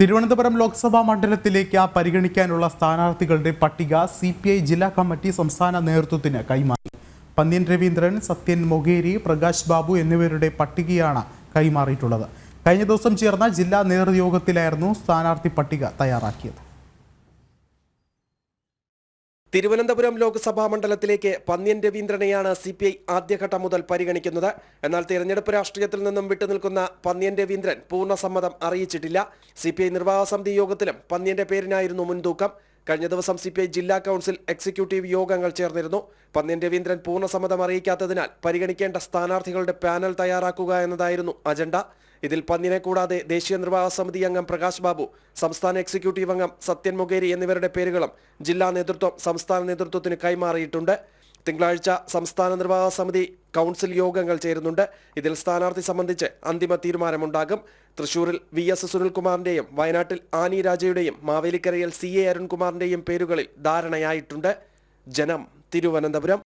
തിരുവനന്തപുരം ലോക്സഭാ മണ്ഡലത്തിലേക്ക് പരിഗണിക്കാനുള്ള സ്ഥാനാർത്ഥികളുടെ പട്ടിക CPI ജില്ലാ കമ്മിറ്റി സംസ്ഥാന നേതൃത്വത്തിന് കൈമാറി. പന്ന്യൻ രവീന്ദ്രൻ, സത്യൻ മൊകേരി, പ്രകാശ് ബാബു എന്നിവരുടെ പട്ടികയാണ് കൈമാറിയിട്ടുള്ളത്. കഴിഞ്ഞ ദിവസം ചേർന്ന ജില്ലാ നേതൃയോഗത്തിലായിരുന്നു സ്ഥാനാർത്ഥി പട്ടിക തയ്യാറാക്കിയത്. തിരുവനന്തപുരം ലോക്സഭാ മണ്ഡലത്തിലേക്ക് പന്ന്യൻ രവീന്ദ്രനെയാണ് CPI ആദ്യഘട്ടം മുതൽ പരിഗണിക്കുന്നത്. എന്നാൽ തിരഞ്ഞെടുപ്പ് രാഷ്ട്രീയത്തിൽ നിന്നും വിട്ടുനിൽക്കുന്ന പന്ന്യൻ രവീന്ദ്രൻ പൂർണ്ണസമ്മതം അറിയിച്ചിട്ടില്ല. CPI നിർവാഹക സമിതി യോഗത്തിലും പന്ന്യന്റെ പേരിനായിരുന്നു മുൻതൂക്കം. കഴിഞ്ഞ ദിവസം CPI ജില്ലാ കൗൺസിൽ എക്സിക്യൂട്ടീവ് യോഗങ്ങൾ ചേർന്നിരുന്നു. പന്ന്യൻ രവീന്ദ്രൻ പൂർണ്ണസമ്മതം അറിയിക്കാത്തതിനാൽ പരിഗണിക്കേണ്ട സ്ഥാനാർത്ഥികളുടെ പാനൽ തയ്യാറാക്കുക എന്നതായിരുന്നു അജണ്ട. ഇതിൽ പന്ന്യനെ കൂടാതെ ദേശീയ നിർവാഹക സമിതി അംഗം പ്രകാശ് ബാബു, സംസ്ഥാന എക്സിക്യൂട്ടീവ് അംഗം സത്യൻ മൊകേരി എന്നിവരുടെ പേരുകളും ജില്ലാ നേതൃത്വം സംസ്ഥാന നേതൃത്വത്തിന് കൈമാറിയിട്ടുണ്ട്. തിങ്കളാഴ്ച സംസ്ഥാന നിർവാഹക സമിതി കൗൺസിൽ യോഗങ്ങൾ ചേരുന്നുണ്ട്. ഇതിൽ സ്ഥാനാർത്ഥി സംബന്ധിച്ച് അന്തിമ തീരുമാനമുണ്ടാകും. തൃശൂരിൽ VS സുനിൽകുമാറിന്റെയും വയനാട്ടിൽ ആനി രാജയുടെയും മാവേലിക്കരയിൽ CA അരുൺകുമാറിന്റെയും പേരുകളിൽ ധാരണയായിട്ടുണ്ട്. ജനം, തിരുവനന്തപുരം.